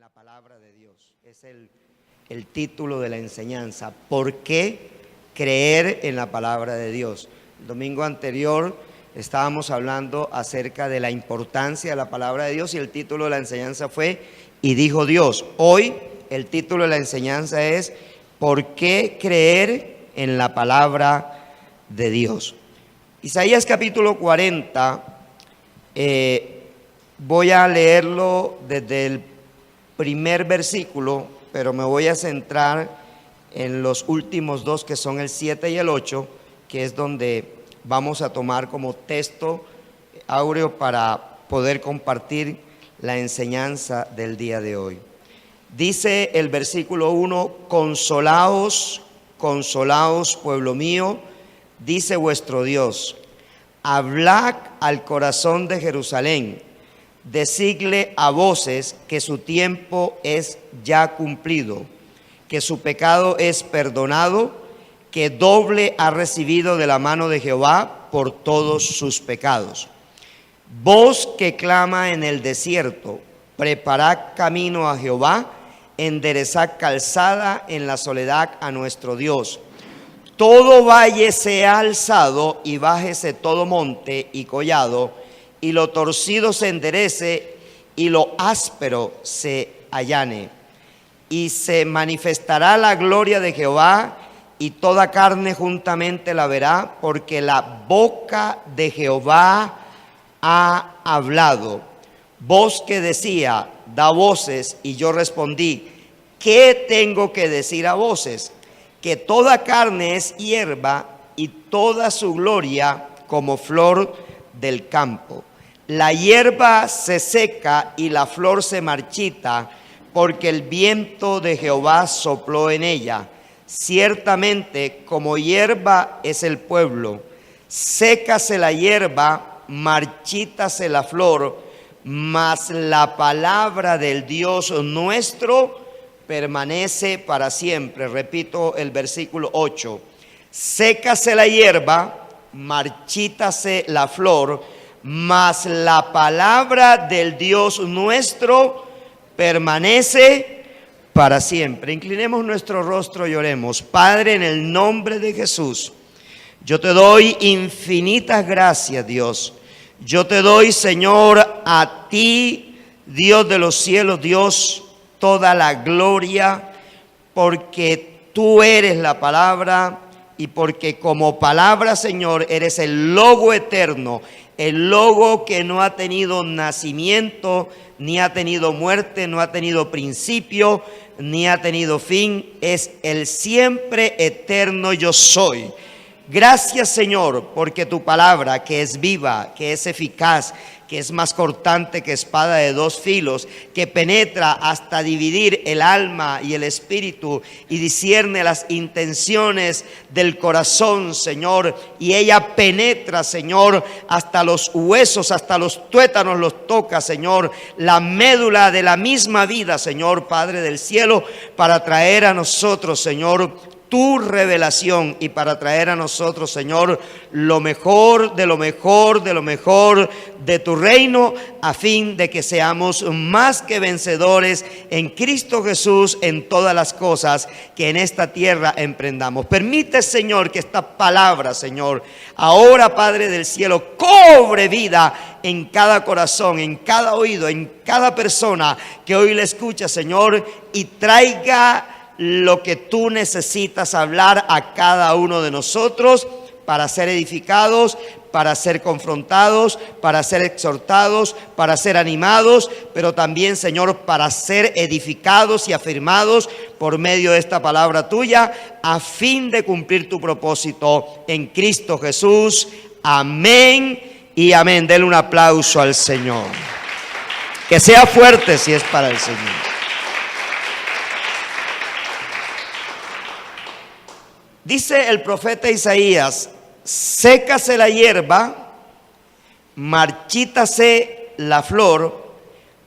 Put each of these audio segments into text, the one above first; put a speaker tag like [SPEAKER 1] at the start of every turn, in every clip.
[SPEAKER 1] la palabra de Dios. Es el título de la enseñanza. ¿Por qué creer en la palabra de Dios? El domingo anterior estábamos hablando acerca de la importancia de la palabra de Dios y el título de la enseñanza fue "Y dijo Dios". Hoy el título de la enseñanza es ¿por qué creer en la palabra de Dios? Isaías capítulo 40, voy a leerlo desde el primer versículo, pero me voy a centrar en los últimos dos, que son el 7 y el 8, que es donde vamos a tomar como texto áureo para poder compartir la enseñanza del día de hoy. Dice el versículo 1: consolaos, consolaos, pueblo mío, dice vuestro Dios. Hablad al corazón de Jerusalén, decidle a voces que su tiempo es ya cumplido, que su pecado es perdonado, que doble ha recibido de la mano de Jehová por todos sus pecados. Voz que clama en el desierto, preparad camino a Jehová, enderezad calzada en la soledad a nuestro Dios. Todo valle sea alzado y bájese todo monte y collado, y lo torcido se enderece y lo áspero se allane. Y se manifestará la gloria de Jehová, y toda carne juntamente la verá, porque la boca de Jehová ha hablado. Voz que decía, da voces, y yo respondí, ¿qué tengo que decir a voces? Que toda carne es hierba, y toda su gloria como flor del campo. La hierba se seca y la flor se marchita, porque el viento de Jehová sopló en ella. Ciertamente como hierba es el pueblo, sécase la hierba, marchítase la flor, mas la palabra del Dios nuestro permanece para siempre. Repito el versículo 8: sécase la hierba, marchítase la flor, mas la palabra del Dios nuestro permanece para siempre. Inclinemos nuestro rostro y oremos. Padre, en el nombre de Jesús, yo te doy infinitas gracias, Dios. Yo te doy, Señor, a ti, Dios de los cielos, Dios, toda la gloria, porque tú eres la palabra y porque como palabra, Señor, eres el logo eterno, el logo que no ha tenido nacimiento, ni ha tenido muerte, no ha tenido principio, ni ha tenido fin. Es el siempre eterno yo soy. Gracias, Señor, porque tu palabra, que es viva, que es eficaz, que es más cortante que espada de dos filos, que penetra hasta dividir el alma y el espíritu y discierne las intenciones del corazón, Señor, y ella penetra, Señor, hasta los huesos, hasta los tuétanos los toca, Señor, la médula de la misma vida, Señor, Padre del cielo, para traer a nosotros, Señor, tu revelación y para traer a nosotros, Señor, lo mejor de lo mejor de lo mejor de tu reino, a fin de que seamos más que vencedores en Cristo Jesús en todas las cosas que en esta tierra emprendamos. Permite, Señor, que esta palabra, Señor, ahora, Padre del cielo, cobre vida en cada corazón, en cada oído, en cada persona que hoy le escucha, Señor, y traiga lo que tú necesitas hablar a cada uno de nosotros para ser edificados, para ser confrontados, para ser exhortados, para ser animados, pero también, Señor, para ser edificados y afirmados por medio de esta palabra tuya, a fin de cumplir tu propósito en Cristo Jesús. Amén y amén. Denle un aplauso al Señor. Que sea fuerte si es para el Señor. Dice el profeta Isaías: sécase la hierba, marchítase la flor,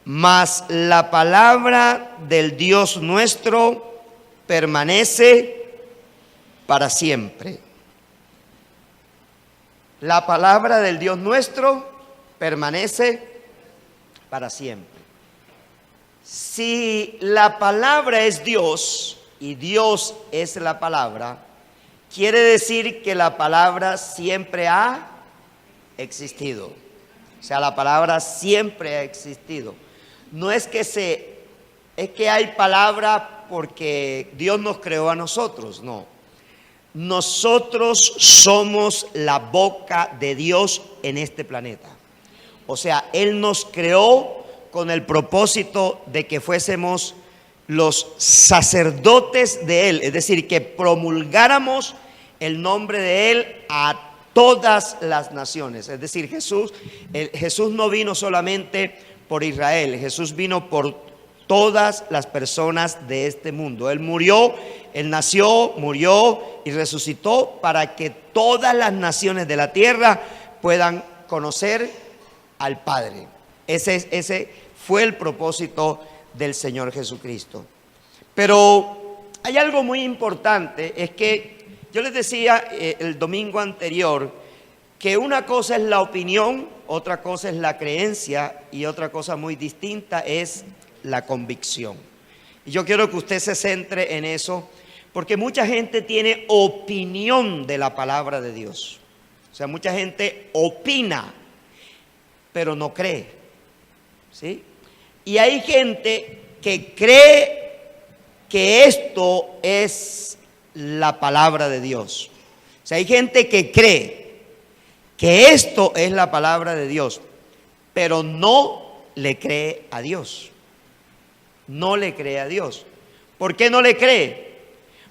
[SPEAKER 1] mas la palabra del Dios nuestro permanece para siempre. La palabra del Dios nuestro permanece para siempre. Si la palabra es Dios y Dios es la palabra, quiere decir que la palabra siempre ha existido. O sea, la palabra siempre ha existido. No es que es que hay palabra porque Dios nos creó a nosotros, no. Nosotros somos la boca de Dios en este planeta. O sea, Él nos creó con el propósito de que fuésemos los sacerdotes de Él, es decir, que promulgáramos el nombre de Él a todas las naciones. Es decir, Jesús no vino solamente por Israel, Jesús vino por todas las personas de este mundo. Él murió, Él nació, murió y resucitó para que todas las naciones de la tierra puedan conocer al Padre. Ese fue el propósito del Señor Jesucristo. Pero hay algo muy importante, es que yo les decía el domingo anterior que una cosa es la opinión, otra cosa es la creencia y otra cosa muy distinta es la convicción. Y yo quiero que usted se centre en eso, porque mucha gente tiene opinión de la palabra de Dios. O sea, mucha gente opina, pero no cree, ¿sí? Y hay gente que cree que esto es la palabra de Dios. O sea, hay gente que cree que esto es la palabra de Dios, pero no le cree a Dios. No le cree a Dios. ¿Por qué no le cree?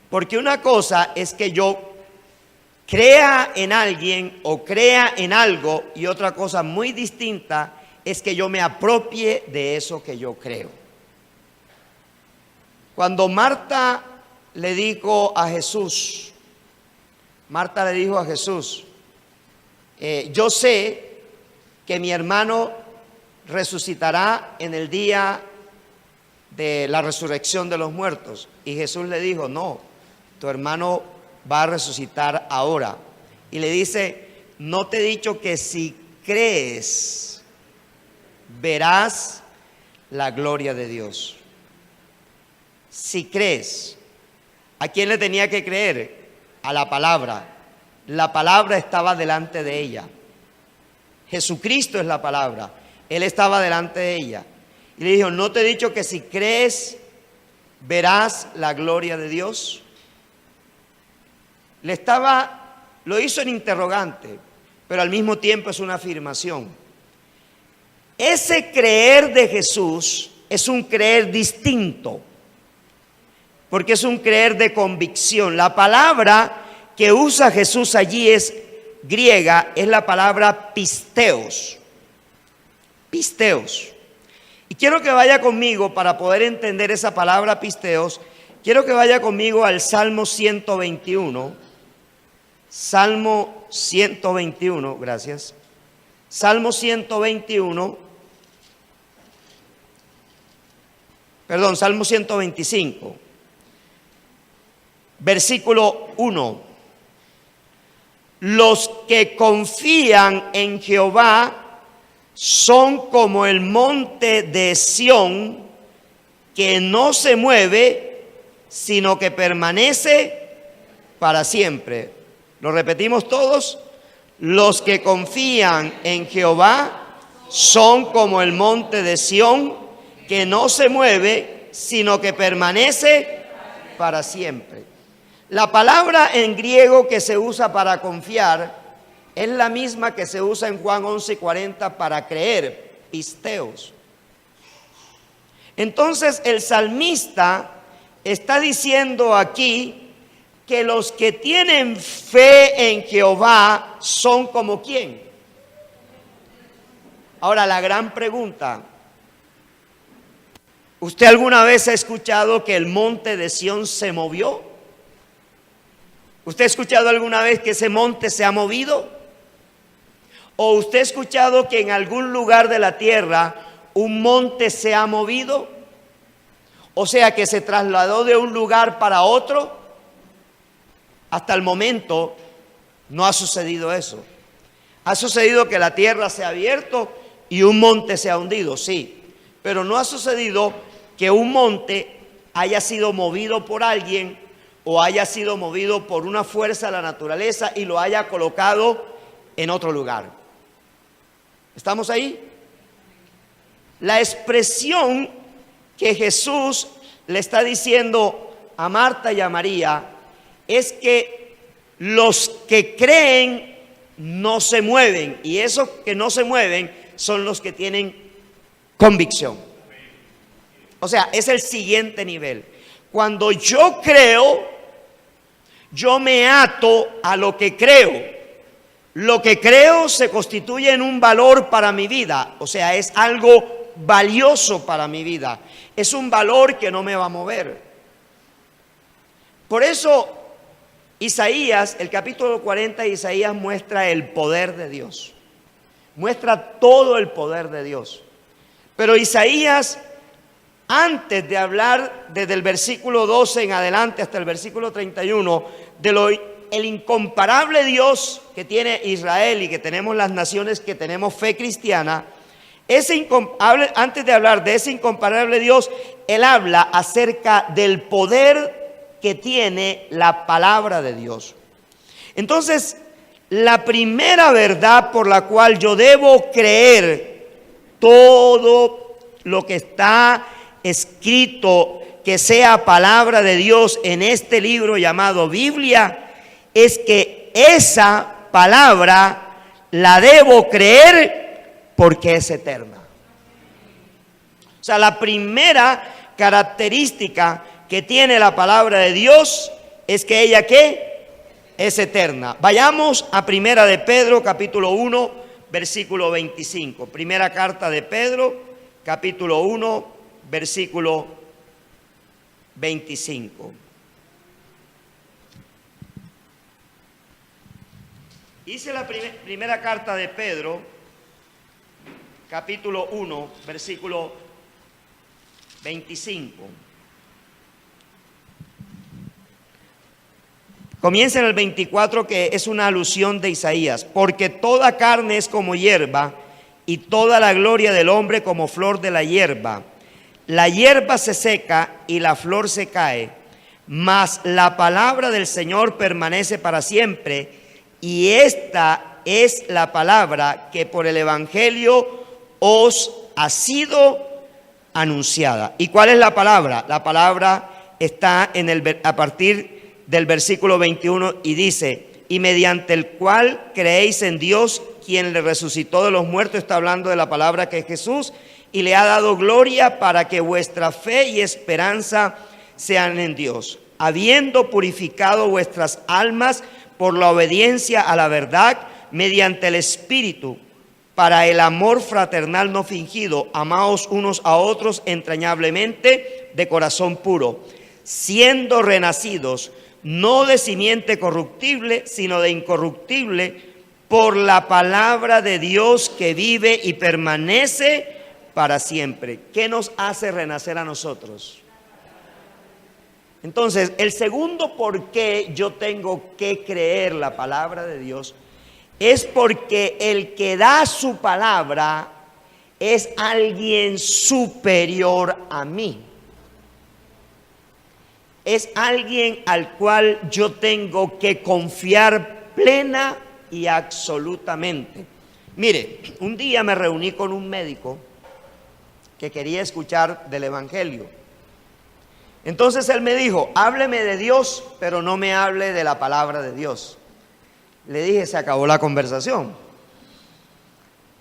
[SPEAKER 1] Porque una cosa es que yo crea en alguien o crea en algo, y otra cosa muy distinta es que yo me apropie de eso que yo creo. Cuando Marta le dijo a Jesús, yo sé que mi hermano resucitará en el día de la resurrección de los muertos. Y Jesús le dijo, no, tu hermano va a resucitar ahora. Y le dice, no te he dicho que si crees, verás la gloria de Dios. Si crees. ¿A quién le tenía que creer? A la palabra. La palabra estaba delante de ella. Jesucristo es la palabra. Él estaba delante de ella. Y le dijo, ¿no te he dicho que si crees, verás la gloria de Dios? Lo hizo en interrogante, pero al mismo tiempo es una afirmación. Ese creer de Jesús es un creer distinto, porque es un creer de convicción. La palabra que usa Jesús allí es griega, es la palabra pisteos. Pisteos. Y quiero que vaya conmigo, para poder entender esa palabra pisteos, quiero que vaya conmigo al Salmo 121. Salmo 121, gracias. Salmo 121. Perdón, Salmo 125. Versículo 1. Los que confían en Jehová son como el monte de Sión, que no se mueve, sino que permanece para siempre. ¿Lo repetimos todos? Los que confían en Jehová son como el monte de Sión, que no se mueve, sino que permanece para siempre. La palabra en griego que se usa para confiar es la misma que se usa en Juan 11:40 para creer, pisteos. Entonces el salmista está diciendo aquí que los que tienen fe en Jehová son como ¿quién? Ahora la gran pregunta, ¿usted alguna vez ha escuchado que el monte de Sión se movió? ¿Usted ha escuchado alguna vez que ese monte se ha movido? ¿O usted ha escuchado que en algún lugar de la tierra un monte se ha movido? O sea, que se trasladó de un lugar para otro. Hasta el momento no ha sucedido eso. Ha sucedido que la tierra se ha abierto y un monte se ha hundido, sí. Pero no ha sucedido que un monte haya sido movido por alguien o haya sido movido por una fuerza de la naturaleza y lo haya colocado en otro lugar. ¿Estamos ahí? La expresión que Jesús le está diciendo a Marta y a María es que los que creen no se mueven, y esos que no se mueven son los que tienen convicción. O sea, es el siguiente nivel. Cuando yo creo, yo me ato a lo que creo. Lo que creo se constituye en un valor para mi vida. O sea, es algo valioso para mi vida. Es un valor que no me va a mover. Por eso, Isaías, el capítulo 40 de Isaías muestra el poder de Dios. Muestra todo el poder de Dios. Pero Isaías, antes de hablar desde el versículo 12 en adelante hasta el versículo 31, el incomparable Dios que tiene Israel y que tenemos las naciones que tenemos fe cristiana, antes de hablar de ese incomparable Dios, él habla acerca del poder que tiene la palabra de Dios. Entonces, la primera verdad por la cual yo debo creer todo lo que está escrito, que sea palabra de Dios en este libro llamado Biblia, es que esa palabra la debo creer porque es eterna. O sea, la primera característica que tiene la palabra de Dios es que ella ¿qué? Es eterna. Vayamos a Primera de Pedro, capítulo 1, versículo 25. Primera carta de Pedro, capítulo 1, versículo 25. Dice la primera carta de Pedro, capítulo 1, versículo 25. Comienza en el 24, que es una alusión de Isaías. Porque toda carne es como hierba, y toda la gloria del hombre como flor de la hierba. La hierba se seca y la flor se cae, mas la palabra del Señor permanece para siempre. Y esta es la palabra que por el Evangelio os ha sido anunciada. ¿Y cuál es la palabra? La palabra está a partir del versículo 21 y dice: y mediante el cual creéis en Dios, quien le resucitó de los muertos. Está hablando de la palabra que es Jesús, y le ha dado gloria para que vuestra fe y esperanza sean en Dios, habiendo purificado vuestras almas por la obediencia a la verdad mediante el Espíritu, para el amor fraternal no fingido. Amaos unos a otros entrañablemente de corazón puro, siendo renacidos no de simiente corruptible, sino de incorruptible, por la palabra de Dios que vive y permanece para siempre. ¿Qué nos hace renacer a nosotros? Entonces, el segundo por qué yo tengo que creer la palabra de Dios es porque el que da su palabra es alguien superior a mí. Es alguien al cual yo tengo que confiar plena y absolutamente. Mire, un día me reuní con un médico que quería escuchar del Evangelio. Entonces él me dijo: hábleme de Dios, pero no me hable de la palabra de Dios. Le dije: se acabó la conversación.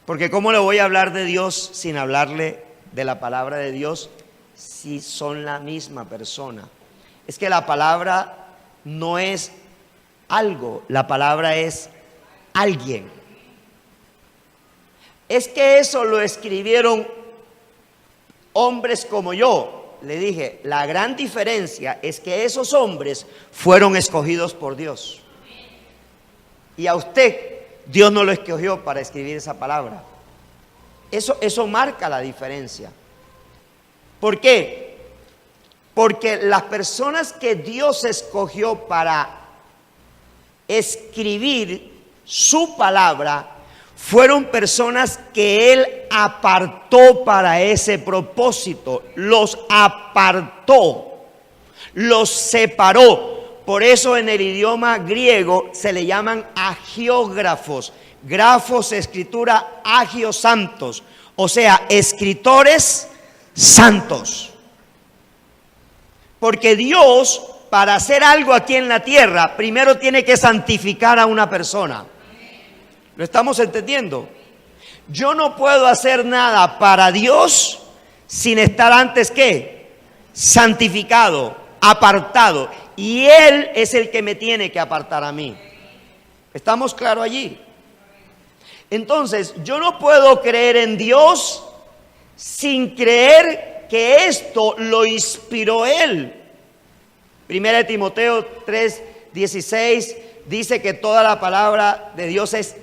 [SPEAKER 1] Porque ¿cómo le voy a hablar de Dios sin hablarle de la palabra de Dios si son la misma persona? Es que la palabra no es algo, la palabra es alguien. Es que eso lo escribieron hombres como yo. Le dije: la gran diferencia es que esos hombres fueron escogidos por Dios. Y a usted, Dios no lo escogió para escribir esa palabra. Eso marca la diferencia. ¿Por qué? Porque las personas que Dios escogió para escribir su palabra fueron personas que Él apartó para ese propósito, los apartó, los separó. Por eso en el idioma griego se le llaman agiógrafos. Grafos, escritura, agios, santos. O sea, escritores santos. Porque Dios, para hacer algo aquí en la tierra, primero tiene que santificar a una persona. ¿Lo estamos entendiendo? Yo no puedo hacer nada para Dios sin estar antes, ¿qué? Santificado, apartado. Y Él es el que me tiene que apartar a mí. ¿Estamos claros allí? Entonces, yo no puedo creer en Dios sin creer que esto lo inspiró Él. Primera de Timoteo 3:16 dice que toda la palabra de Dios es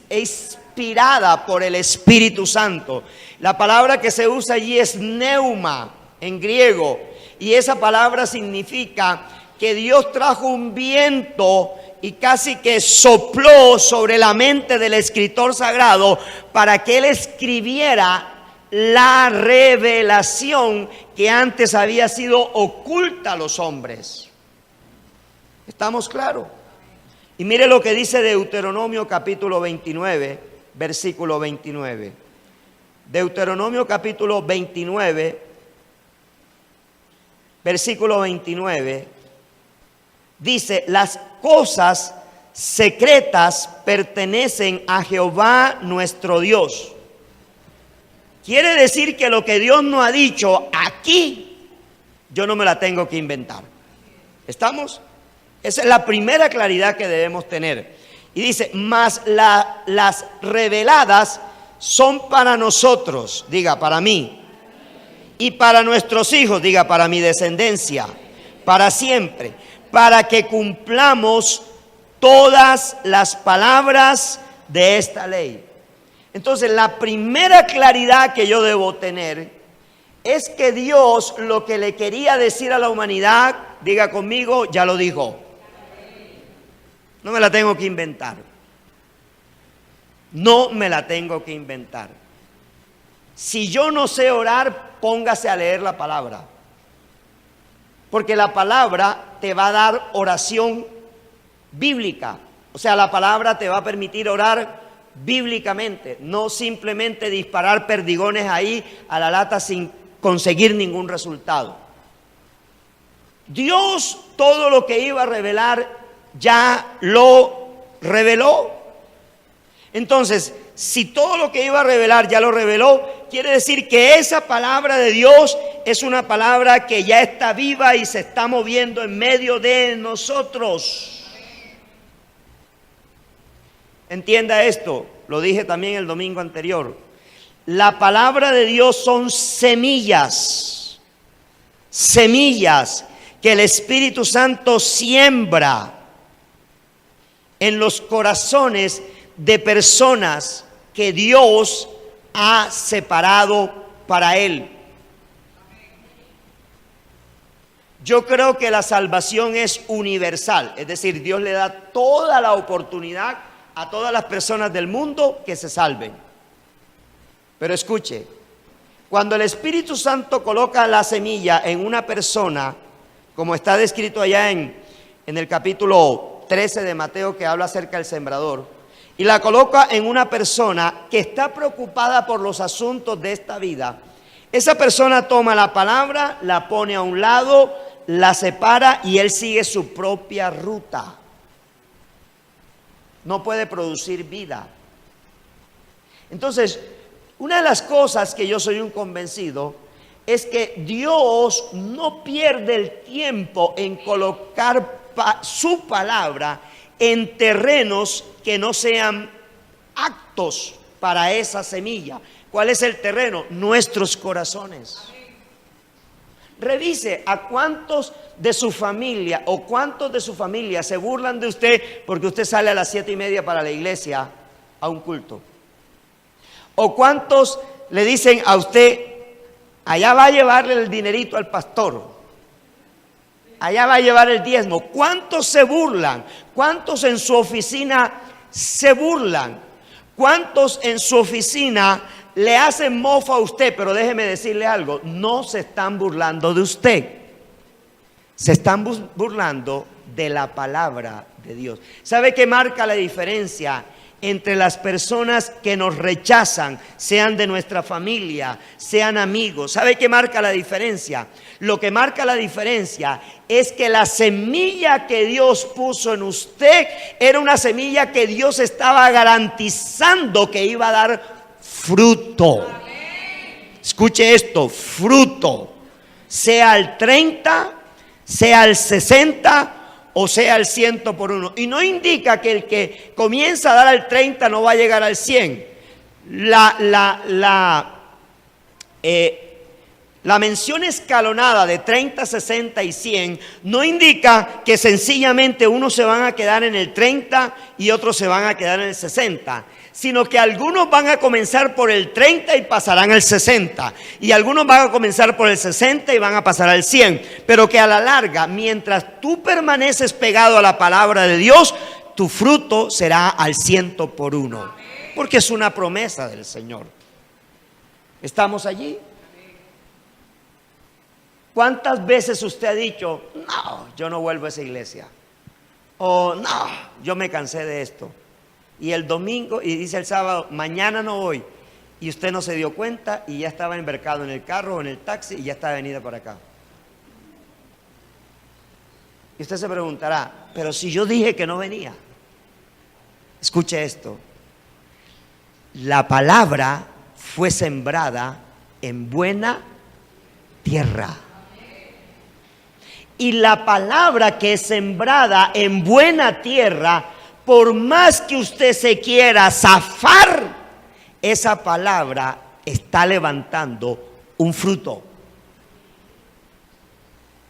[SPEAKER 1] inspirada por el Espíritu Santo. La palabra que se usa allí es neuma en griego, y esa palabra significa que Dios trajo un viento y casi que sopló sobre la mente del escritor sagrado para que él escribiera la revelación que antes había sido oculta a los hombres. ¿Estamos claros? Y mire lo que dice Deuteronomio capítulo 29, versículo 29. Deuteronomio capítulo 29, versículo 29. Dice: las cosas secretas pertenecen a Jehová nuestro Dios. Quiere decir que lo que Dios no ha dicho aquí, yo no me la tengo que inventar. ¿Estamos? Esa es la primera claridad que debemos tener. Y dice: mas las reveladas son para nosotros, diga, para mí, y para nuestros hijos, diga, para mi descendencia, para siempre, para que cumplamos todas las palabras de esta ley. Entonces, la primera claridad que yo debo tener es que Dios lo que le quería decir a la humanidad, diga conmigo, ya lo dijo. No me la tengo que inventar. No me la tengo que inventar. Si yo no sé orar, póngase a leer la palabra. Porque la palabra te va a dar oración bíblica. O sea, la palabra te va a permitir orar bíblicamente, no simplemente disparar perdigones ahí a la lata sin conseguir ningún resultado. Dios todo lo que iba a revelar ya lo reveló. Entonces, si todo lo que iba a revelar ya lo reveló, quiere decir que esa palabra de Dios es una palabra que ya está viva y se está moviendo en medio de nosotros. Entienda esto, lo dije también el domingo anterior. La palabra de Dios son semillas, semillas que el Espíritu Santo siembra en los corazones de personas que Dios ha separado para Él. Yo creo que la salvación es universal, es decir, Dios le da toda la oportunidad a todas las personas del mundo que se salven. Pero escuche, cuando el Espíritu Santo coloca la semilla en una persona, como está descrito allá en el capítulo 13 de Mateo, que habla acerca del sembrador, y la coloca en una persona que está preocupada por los asuntos de esta vida, esa persona toma la palabra, la pone a un lado, la separa y él sigue su propia ruta. No puede producir vida. Entonces, una de las cosas que yo soy un convencido es que Dios no pierde el tiempo en colocar su palabra en terrenos que no sean aptos para esa semilla. ¿Cuál es el terreno? Nuestros corazones. Revise a cuántos de su familia o cuántos de su familia se burlan de usted porque usted sale a las 7:30 para la iglesia a un culto. O cuántos le dicen a usted: allá va a llevarle el dinerito al pastor, allá va a llevar el diezmo. ¿Cuántos se burlan? ¿Cuántos en su oficina se burlan? ¿Cuántos en su oficina le hacen mofa a usted? Pero déjeme decirle algo, no se están burlando de usted. Se están burlando de la palabra de Dios. ¿Sabe qué marca la diferencia entre las personas que nos rechazan, sean de nuestra familia, sean amigos? ¿Sabe qué marca la diferencia? Lo que marca la diferencia es que la semilla que Dios puso en usted era una semilla que Dios estaba garantizando que iba a dar fruto. Escuche esto, fruto. Sea al 30, sea al 60 o sea al 100 por uno. Y no indica que el que comienza a dar al 30 no va a llegar al 100. La mención escalonada de 30, 60 y 100 no indica que sencillamente unos se van a quedar en el 30 y otros se van a quedar en el 60, sino que algunos van a comenzar por el 30 y pasarán al 60, y algunos van a comenzar por el 60 y van a pasar al 100, pero que a la larga, mientras tú permaneces pegado a la palabra de Dios, tu fruto será al 100 por uno, porque es una promesa del Señor. ¿Estamos allí? ¿Cuántas veces usted ha dicho, no, yo no vuelvo a esa iglesia? O no, yo me cansé de esto. Y el domingo, y dice el sábado, mañana no voy. Y usted no se dio cuenta y ya estaba embarcado en el carro o en el taxi y ya está venida por acá. Y usted se preguntará, pero si yo dije que no venía. Escuche esto. La palabra fue sembrada en buena tierra. Y la palabra que es sembrada en buena tierra, por más que usted se quiera zafar, esa palabra está levantando un fruto.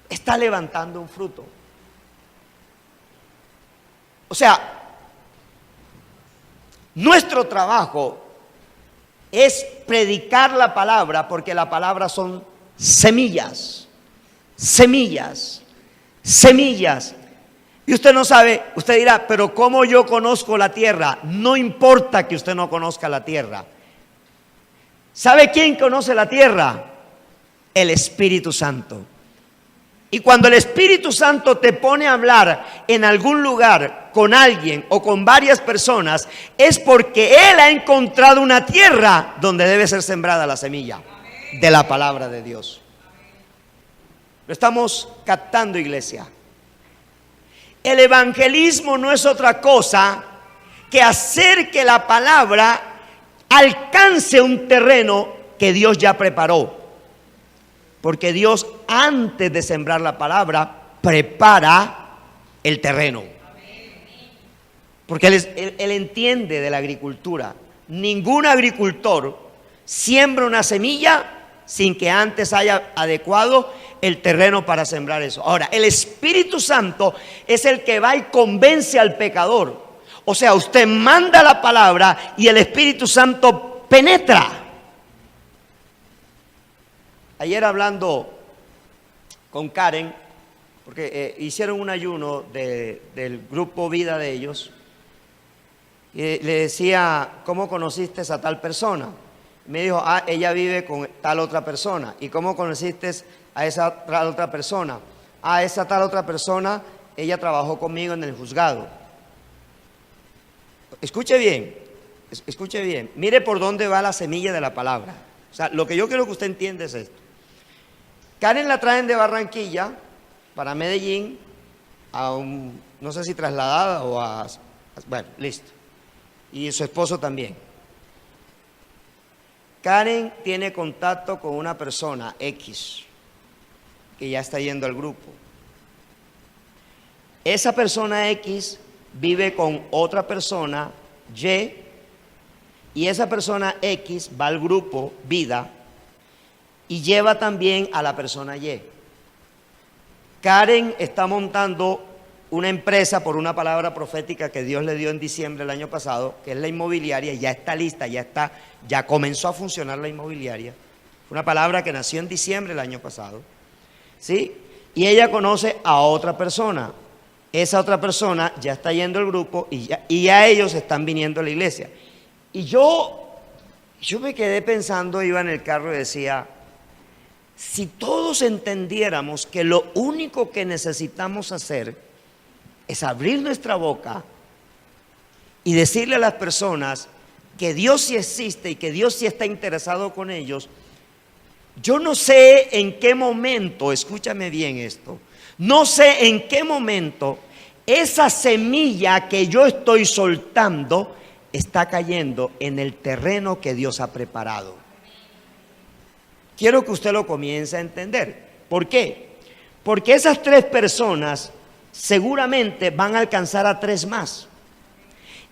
[SPEAKER 1] Está levantando un fruto. O sea, nuestro trabajo es predicar la palabra, porque la palabra son semillas. Semillas, semillas. Y usted no sabe, usted dirá, pero ¿cómo yo conozco la tierra? No importa que usted no conozca la tierra. ¿Sabe quién conoce la tierra? El Espíritu Santo. Y cuando el Espíritu Santo te pone a hablar en algún lugar con alguien o con varias personas, es porque Él ha encontrado una tierra donde debe ser sembrada la semilla de la palabra de Dios. Lo estamos captando, iglesia. El evangelismo no es otra cosa que hacer que la palabra alcance un terreno que Dios ya preparó. Porque Dios, antes de sembrar la palabra, prepara el terreno. Porque Él entiende de la agricultura. Ningún agricultor siembra una semilla sin que antes haya adecuado el terreno para sembrar eso. Ahora, el Espíritu Santo es el que va y convence al pecador. O sea, usted manda la palabra y el Espíritu Santo penetra. Ayer hablando con Karen, porque hicieron un ayuno del grupo Vida de ellos, y le decía, ¿cómo conociste a tal persona? Me dijo, ella vive con tal otra persona. ¿Y cómo conociste a esa tal otra persona? Esa tal otra persona, ella trabajó conmigo en el juzgado. Escuche bien, mire por dónde va la semilla de la palabra. O sea, lo que yo quiero que usted entienda es esto. Karen la traen de Barranquilla para Medellín, no sé si trasladada o bueno, listo. Y su esposo también. Karen tiene contacto con una persona X que ya está yendo al grupo. Esa persona X vive con otra persona y esa persona X va al grupo Vida y lleva también a la persona Y. Karen está montando una empresa por una palabra profética que Dios le dio en diciembre del año pasado, que es la inmobiliaria. Ya está lista, ya comenzó a funcionar la inmobiliaria. Una palabra que nació en diciembre del año pasado, ¿sí? Y ella conoce a otra persona. Esa otra persona ya está yendo al grupo y ya ellos están viniendo a la iglesia. Y yo me quedé pensando, iba en el carro y decía, si todos entendiéramos que lo único que necesitamos hacer es abrir nuestra boca y decirle a las personas que Dios sí existe y que Dios sí está interesado con ellos, yo no sé en qué momento, escúchame bien esto, no sé en qué momento esa semilla que yo estoy soltando está cayendo en el terreno que Dios ha preparado. Quiero que usted lo comience a entender. ¿Por qué? Porque esas 3 personas seguramente van a alcanzar a 3 más.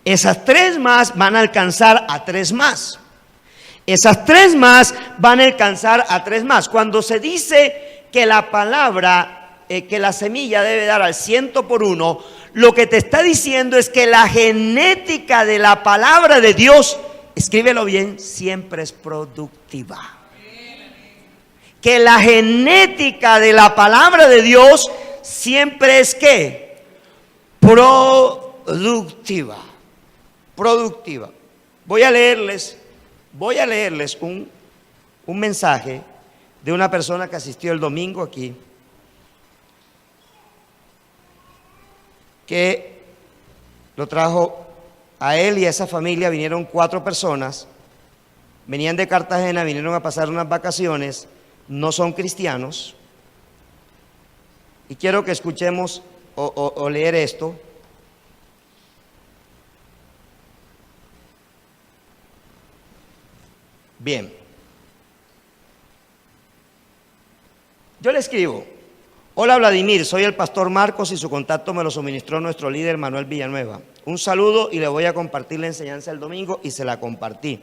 [SPEAKER 1] Esas 3 más van a alcanzar a 3 más. Esas 3 más van a alcanzar a 3 más. Cuando se dice que la palabra, que la semilla debe dar al 100 por 1, lo que te está diciendo es que la genética de la palabra de Dios, escríbelo bien, siempre es productiva. Que la genética de la palabra de Dios siempre es ¿qué? Productiva. Productiva. Voy a leerles un mensaje de una persona que asistió el domingo aquí, que lo trajo a él y a esa familia. Vinieron 4 personas, venían de Cartagena, vinieron a pasar unas vacaciones, no son cristianos, y quiero que escuchemos o leer esto. Bien, yo le escribo: hola Vladimir, soy el pastor Marcos y su contacto me lo suministró nuestro líder Manuel Villanueva. Un saludo y le voy a compartir la enseñanza del domingo, y se la compartí.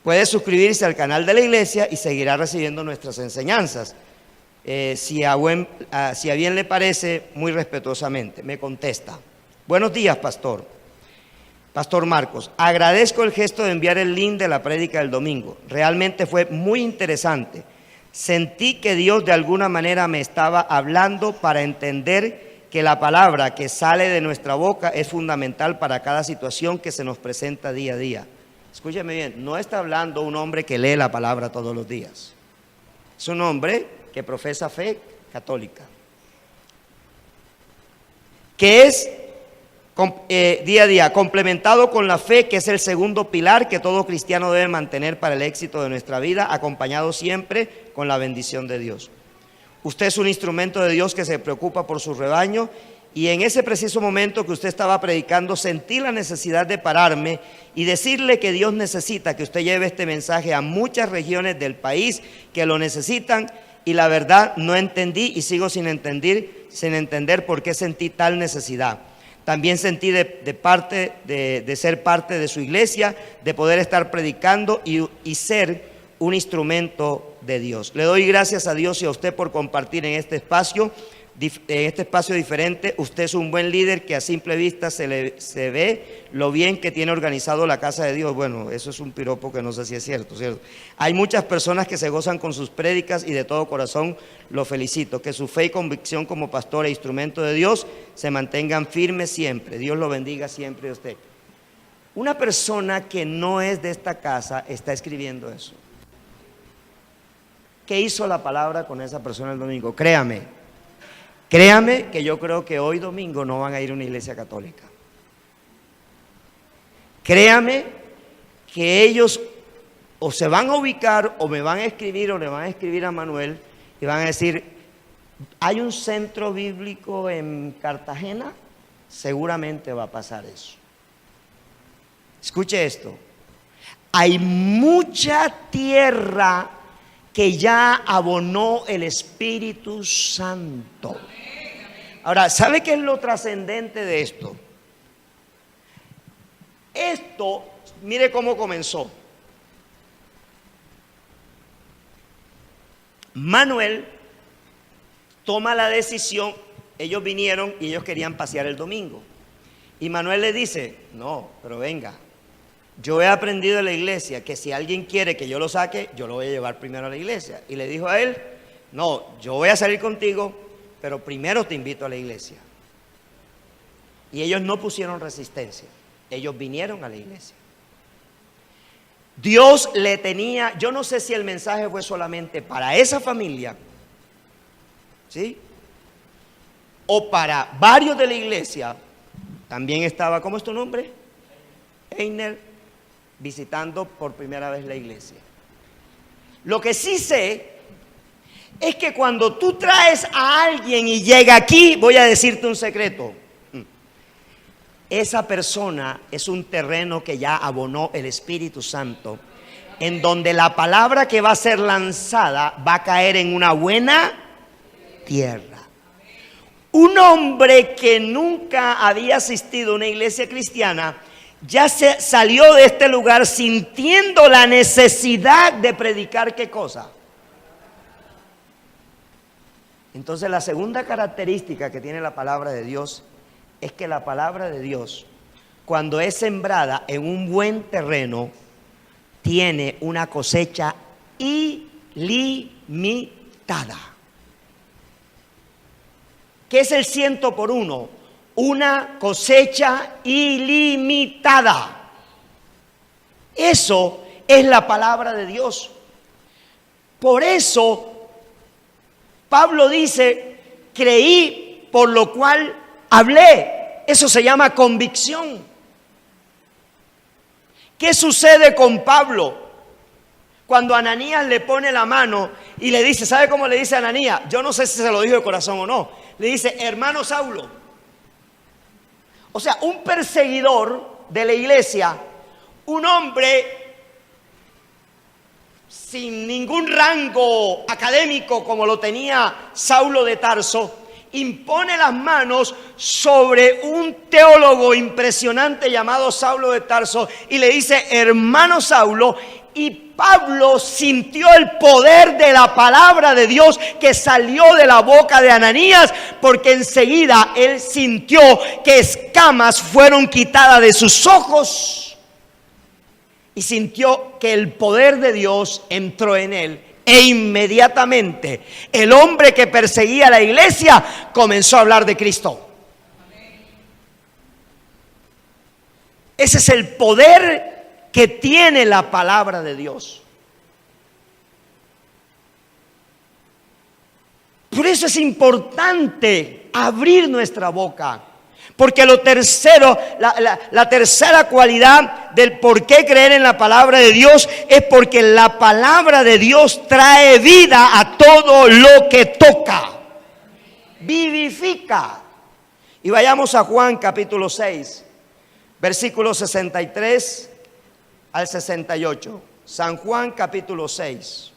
[SPEAKER 1] Puede suscribirse al canal de la iglesia y seguirá recibiendo nuestras enseñanzas. Si a bien le parece, muy respetuosamente. Me contesta: buenos días, pastor Marcos, agradezco el gesto de enviar el link de la prédica del domingo. Realmente fue muy interesante. Sentí que Dios de alguna manera me estaba hablando para entender que la palabra que sale de nuestra boca es fundamental para cada situación que se nos presenta día a día. Escúcheme bien, no está hablando un hombre que lee la palabra todos los días. Es un hombre que profesa fe católica, que es día a día complementado con la fe, que es el segundo pilar que todo cristiano debe mantener para el éxito de nuestra vida, acompañado siempre con la bendición de Dios. Usted es un instrumento de Dios que se preocupa por su rebaño, y en ese preciso momento que usted estaba predicando, sentí la necesidad de pararme y decirle que Dios necesita que usted lleve este mensaje a muchas regiones del país que lo necesitan, y la verdad no entendí y sigo sin entender por qué sentí tal necesidad. También sentí de ser parte de su iglesia, de poder estar predicando y ser un instrumento de Dios. Le doy gracias a Dios y a usted por compartir en este espacio diferente. Usted es un buen líder que a simple vista se ve lo bien que tiene organizado la casa de Dios. Bueno, eso es un piropo que no sé si es cierto, ¿cierto? Hay muchas personas que se gozan con sus prédicas y de todo corazón lo felicito. Que su fe y convicción como pastor e instrumento de Dios se mantengan firmes siempre. Dios lo bendiga siempre a usted. Una persona que no es de esta casa está escribiendo eso. ¿Qué hizo la palabra con esa persona el domingo? Créame que yo creo que hoy domingo no van a ir a una iglesia católica. Créame que ellos o se van a ubicar o me van a escribir o le van a escribir a Manuel y van a decir: ¿hay un centro bíblico en Cartagena? Seguramente va a pasar eso. Escuche esto: hay mucha tierra que ya abonó el Espíritu Santo. Ahora, ¿sabe qué es lo trascendente de esto? Esto, mire cómo comenzó. Manuel toma la decisión, ellos vinieron y ellos querían pasear el domingo. Y Manuel le dice: no, pero venga, yo he aprendido en la iglesia que si alguien quiere que yo lo saque, yo lo voy a llevar primero a la iglesia. Y le dijo a él: no, yo voy a salir contigo, pero primero te invito a la iglesia. Y ellos no pusieron resistencia, ellos vinieron a la iglesia. Dios le tenía, yo no sé si el mensaje fue solamente para esa familia, ¿sí? O para varios de la iglesia. También estaba, ¿cómo es tu nombre? Einer, visitando por primera vez la iglesia. Lo que sí sé es que cuando tú traes a alguien y llega aquí, voy a decirte un secreto. Esa persona es un terreno que ya abonó el Espíritu Santo, en donde la palabra que va a ser lanzada va a caer en una buena tierra. Un hombre que nunca había asistido a una iglesia cristiana ya se salió de este lugar sintiendo la necesidad de predicar ¿qué cosa? Entonces la segunda característica que tiene la palabra de Dios es que la palabra de Dios, cuando es sembrada en un buen terreno, tiene una cosecha ilimitada. ¿Qué es el 100 por 1? Una cosecha ilimitada. Eso es la palabra de Dios. Por eso Pablo dice, creí por lo cual hablé. Eso se llama convicción. ¿Qué sucede con Pablo? Cuando Ananías le pone la mano y le dice, ¿sabe cómo le dice a Ananías? Yo no sé si se lo dijo de corazón o no. Le dice, hermano Saulo. O sea, un perseguidor de la iglesia, un hombre sin ningún rango académico como lo tenía Saulo de Tarso, impone las manos sobre un teólogo impresionante llamado Saulo de Tarso y le dice, hermano Saulo, y Pablo sintió el poder de la palabra de Dios que salió de la boca de Ananías, porque enseguida él sintió que escamas fueron quitadas de sus ojos y sintió que el poder de Dios entró en él. E inmediatamente el hombre que perseguía a la iglesia comenzó a hablar de Cristo. Ese es el poder que tiene la palabra de Dios. Por eso es importante abrir nuestra boca. Porque lo tercero, la tercera cualidad del por qué creer en la palabra de Dios es porque la palabra de Dios trae vida a todo lo que toca. Vivifica. Y vayamos a Juan capítulo 6, versículos 63 al 68. San Juan capítulo 6.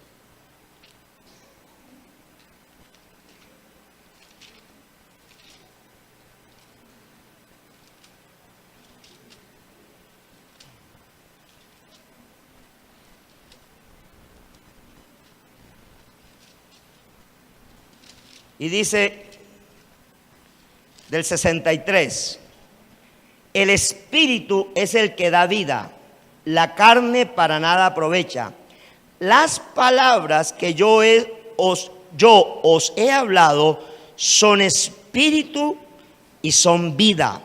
[SPEAKER 1] Y dice del 63, el espíritu es el que da vida, la carne para nada aprovecha. Las palabras que yo os he hablado son espíritu y son vida.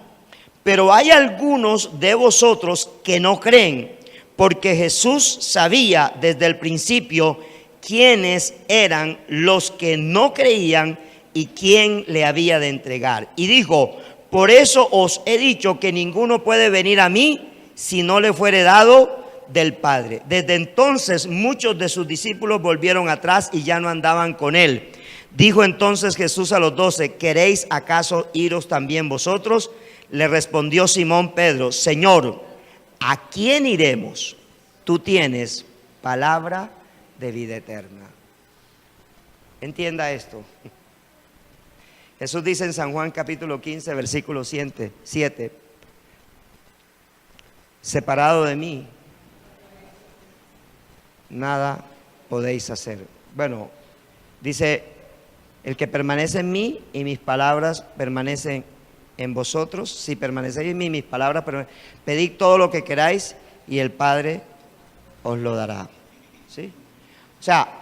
[SPEAKER 1] Pero hay algunos de vosotros que no creen, porque Jesús sabía desde el principio quiénes eran los que no creían y quién le había de entregar. Y dijo, por eso os he dicho que ninguno puede venir a mí si no le fuere dado del Padre. Desde entonces muchos de sus discípulos volvieron atrás y ya no andaban con él. Dijo entonces Jesús a los 12, ¿queréis acaso iros también vosotros? Le respondió Simón Pedro, Señor, ¿a quién iremos? Tú tienes palabra de vida eterna. Entienda esto. Jesús dice en San Juan capítulo 15, versículo 7, separado de mí, nada podéis hacer. Bueno, dice, el que permanece en mí y mis palabras permanecen en vosotros, si permanecéis en mí, mis palabras permanecen. Pedid todo lo que queráis y el Padre os lo dará. ¿Sí? O sea,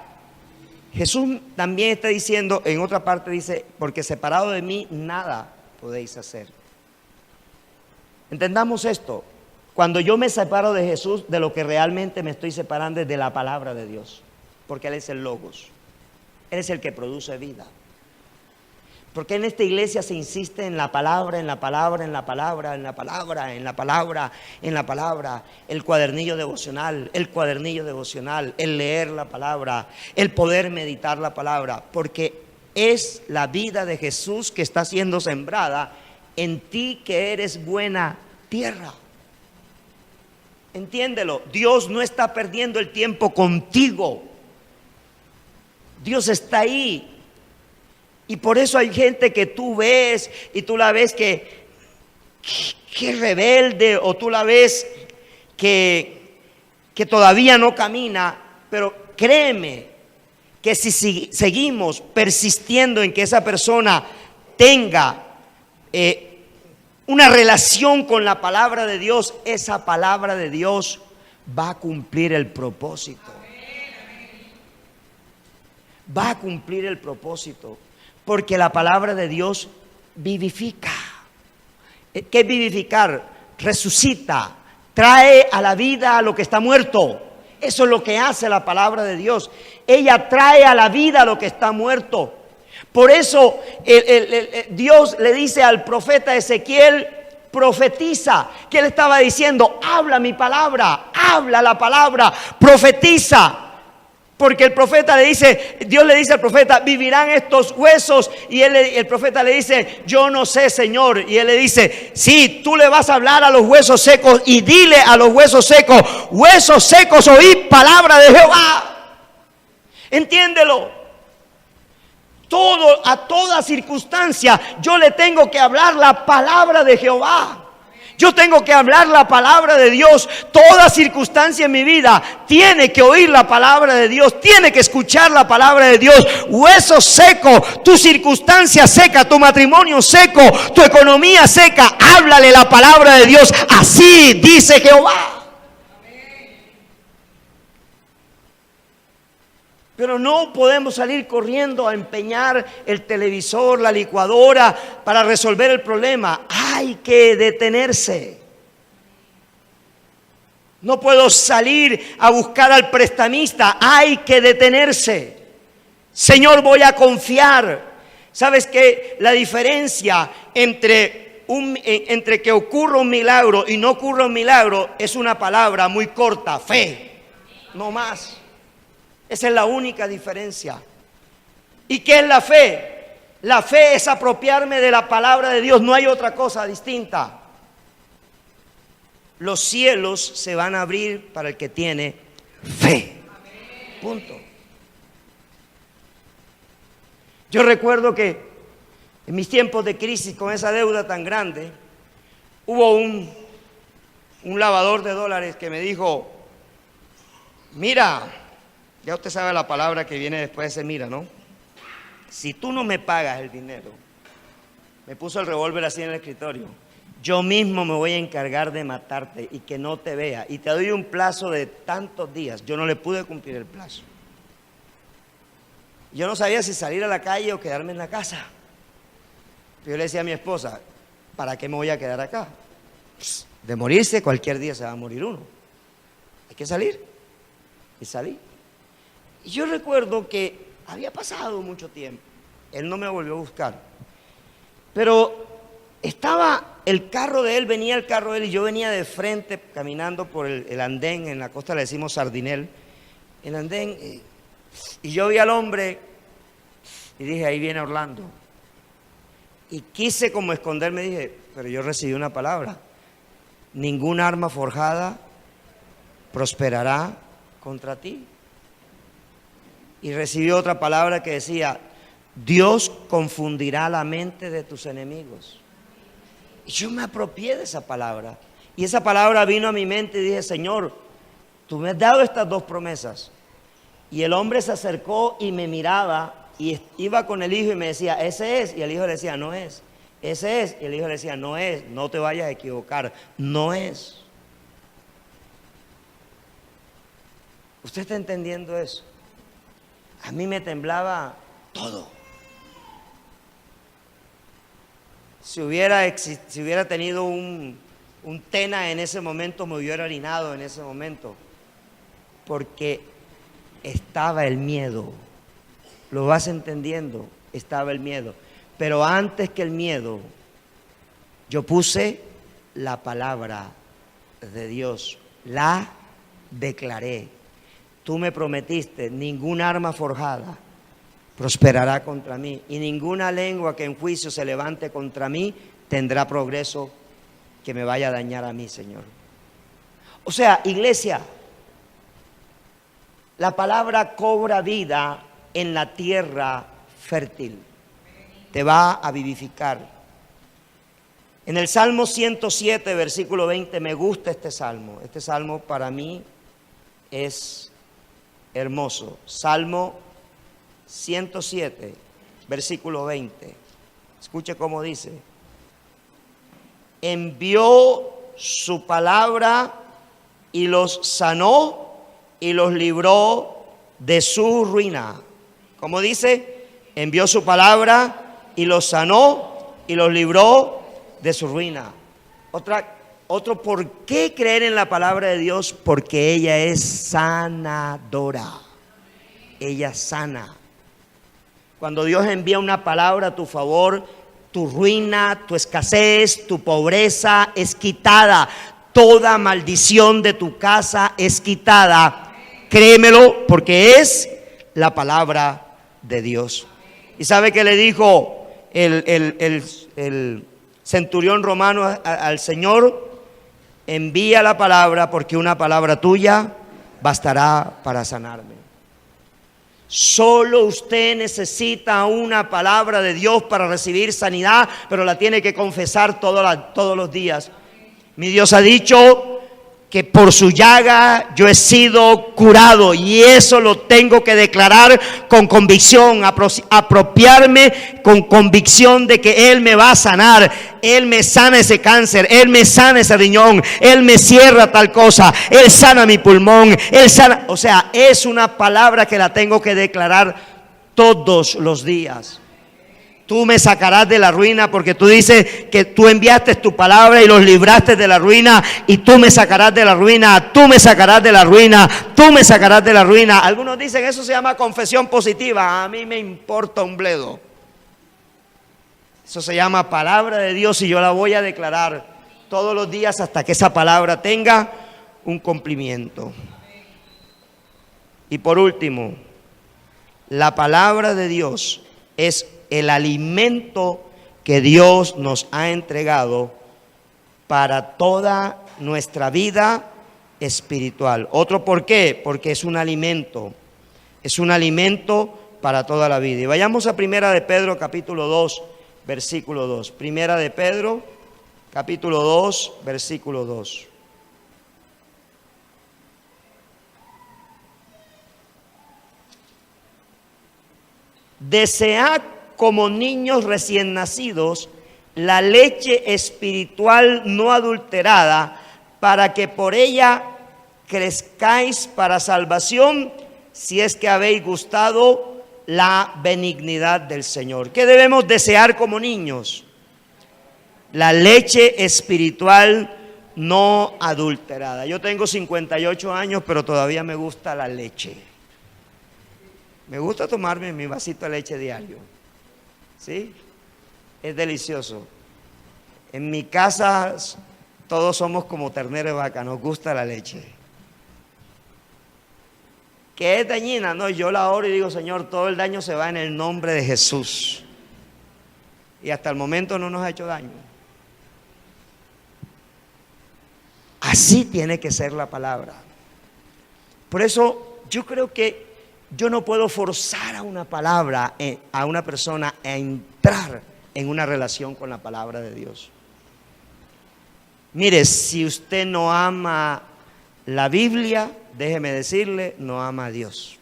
[SPEAKER 1] Jesús también está diciendo, en otra parte dice, porque separado de mí nada podéis hacer. Entendamos esto. Cuando yo me separo de Jesús, de lo que realmente me estoy separando es de la palabra de Dios, porque Él es el Logos, Él es el que produce vida. Porque en esta iglesia se insiste en la palabra, en la palabra, en la palabra, en la palabra, en la palabra, en la palabra, el cuadernillo devocional, el leer la palabra, el poder meditar la palabra, porque es la vida de Jesús que está siendo sembrada en ti, que eres buena tierra. Entiéndelo, Dios no está perdiendo el tiempo contigo. Dios está ahí. Y por eso hay gente que tú ves y tú la ves que rebelde, o tú la ves que todavía no camina. Pero créeme que si seguimos persistiendo en que esa persona tenga una relación con la palabra de Dios, esa palabra de Dios va a cumplir el propósito. Va a cumplir el propósito. Porque la palabra de Dios vivifica. ¿Qué es vivificar? Resucita, trae a la vida a lo que está muerto. Eso es lo que hace la palabra de Dios. Ella trae a la vida a lo que está muerto. Por eso Dios le dice al profeta Ezequiel: profetiza. ¿Qué le estaba diciendo? Habla mi palabra, habla la palabra, profetiza. Porque el profeta le dice, Dios le dice al profeta: vivirán estos huesos. Y el profeta le dice: yo no sé, Señor. Y él le dice: sí, tú le vas a hablar a los huesos secos, y dile a los huesos secos: huesos secos, oíd palabra de Jehová. Entiéndelo. A toda circunstancia yo le tengo que hablar la palabra de Jehová. Yo tengo que hablar la palabra de Dios. Toda circunstancia en mi vida tiene que oír la palabra de Dios, tiene que escuchar la palabra de Dios. Hueso seco, tu circunstancia seca, tu matrimonio seco, tu economía seca, háblale la palabra de Dios. Así dice Jehová. Pero no podemos salir corriendo a empeñar el televisor, la licuadora para resolver el problema. Hay que detenerse. No puedo salir a buscar al prestamista. Hay que detenerse. Señor, voy a confiar. ¿Sabes qué? La diferencia entre que ocurra un milagro y no ocurra un milagro es una palabra muy corta: fe. No más. Esa es la única diferencia. ¿Y qué es la fe? La fe es apropiarme de la palabra de Dios. No hay otra cosa distinta. Los cielos se van a abrir para el que tiene fe. Punto. Yo recuerdo que en mis tiempos de crisis, con esa deuda tan grande, hubo un lavador de dólares que me dijo: mira, ya usted sabe la palabra que viene después de ese mira, ¿no? Si tú no me pagas el dinero, me puso el revólver así en el escritorio, yo mismo me voy a encargar de matarte y que no te vea. Y te doy un plazo de tantos días. Yo no le pude cumplir el plazo. Yo no sabía si salir a la calle o quedarme en la casa. Yo le decía a mi esposa: ¿para qué me voy a quedar acá? De morirse, cualquier día se va a morir uno. Hay que salir. Y salí. Y yo recuerdo que había pasado mucho tiempo. Él no me volvió a buscar. Pero estaba el carro de él, venía el carro de él, y yo venía de frente caminando por el andén. En la costa le decimos Sardinel. El andén. Y yo vi al hombre y dije: ahí viene Orlando. Y quise como esconderme, dije: pero yo recibí una palabra: ningún arma forjada prosperará contra ti. Y recibí otra palabra que decía: Dios confundirá la mente de tus enemigos. Y yo me apropié de esa palabra. Y esa palabra vino a mi mente y dije: Señor, tú me has dado estas dos promesas. Y el hombre se acercó y me miraba, y iba con el hijo y me decía: ese es. Y el hijo le decía: no es. Ese es. Y el hijo le decía: no es. No te vayas a equivocar. No es. ¿Usted está entendiendo eso? A mí me temblaba todo. Si hubiera tenido un un Tena en ese momento me hubiera orinado en ese momento, porque estaba el miedo. ¿Lo vas entendiendo? Estaba el miedo. Pero antes que el miedo, yo puse la palabra de Dios, la declaré. Tú me prometiste, ningún arma forjada prosperará contra mí, y ninguna lengua que en juicio se levante contra mí tendrá progreso que me vaya a dañar a mí, Señor. O sea, iglesia, la palabra cobra vida en la tierra fértil, te va a vivificar. En el Salmo 107, versículo 20, me gusta este salmo para mí es hermoso. Salmo 107, versículo 20. Escuche cómo dice: envió su palabra y los sanó y los libró de su ruina. ¿Cómo dice? Envió su palabra y los sanó y los libró de su ruina. Otro, ¿por qué creer en la palabra de Dios? Porque ella es sanadora. Ella sana. Cuando Dios envía una palabra a tu favor, tu ruina, tu escasez, tu pobreza es quitada. Toda maldición de tu casa es quitada. Créemelo, porque es la palabra de Dios. ¿Y sabe qué le dijo el centurión romano al Señor? Envía la palabra, porque una palabra tuya bastará para sanarme. Solo usted necesita una palabra de Dios para recibir sanidad, pero la tiene que confesar todos los días. Mi Dios ha dicho que por su llaga yo he sido curado, y eso lo tengo que declarar con convicción, apropiarme con convicción de que Él me va a sanar. Él me sana ese cáncer, Él me sana ese riñón, Él me cierra tal cosa, Él sana mi pulmón, Él sana. O sea, es una palabra que la tengo que declarar todos los días. Tú me sacarás de la ruina, porque tú dices que tú enviaste tu palabra y los libraste de la ruina, y tú me sacarás de la ruina, tú me sacarás de la ruina, tú me sacarás de la ruina. Algunos dicen eso se llama confesión positiva. A mí me importa un bledo. Eso se llama palabra de Dios, y yo la voy a declarar todos los días hasta que esa palabra tenga un cumplimiento. Y por último, la palabra de Dios es el alimento que Dios nos ha entregado para toda nuestra vida espiritual. Otro, ¿por qué? Porque es un alimento para toda la vida. Y vayamos a Primera de Pedro, capítulo 2, versículo 2. Primera de Pedro, capítulo 2, versículo 2. Desead como niños recién nacidos la leche espiritual no adulterada, para que por ella crezcáis para salvación, si es que habéis gustado la benignidad del Señor. ¿Qué debemos desear como niños? La leche espiritual no adulterada. Yo tengo 58 años, pero todavía me gusta la leche. Me gusta tomarme mi vasito de leche diario. ¿Sí? Es delicioso. En mi casa todos somos como ternero de vaca, nos gusta la leche. ¿Que es dañina? No, yo la oro y digo: Señor, todo el daño se va en el nombre de Jesús. Y hasta el momento no nos ha hecho daño. Así tiene que ser la palabra. Por eso yo creo que yo no puedo forzar a una palabra, a una persona a entrar en una relación con la palabra de Dios. Mire, si usted no ama la Biblia, déjeme decirle, no ama a Dios.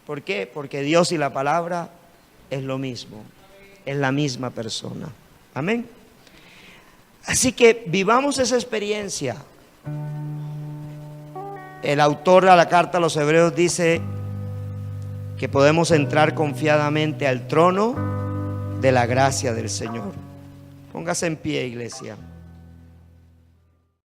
[SPEAKER 1] ¿Por qué? Porque Dios y la palabra es lo mismo, es la misma persona. Amén. Así que vivamos esa experiencia. El autor a la carta a los Hebreos dice que podemos entrar confiadamente al trono de la gracia del Señor. Póngase en pie, iglesia.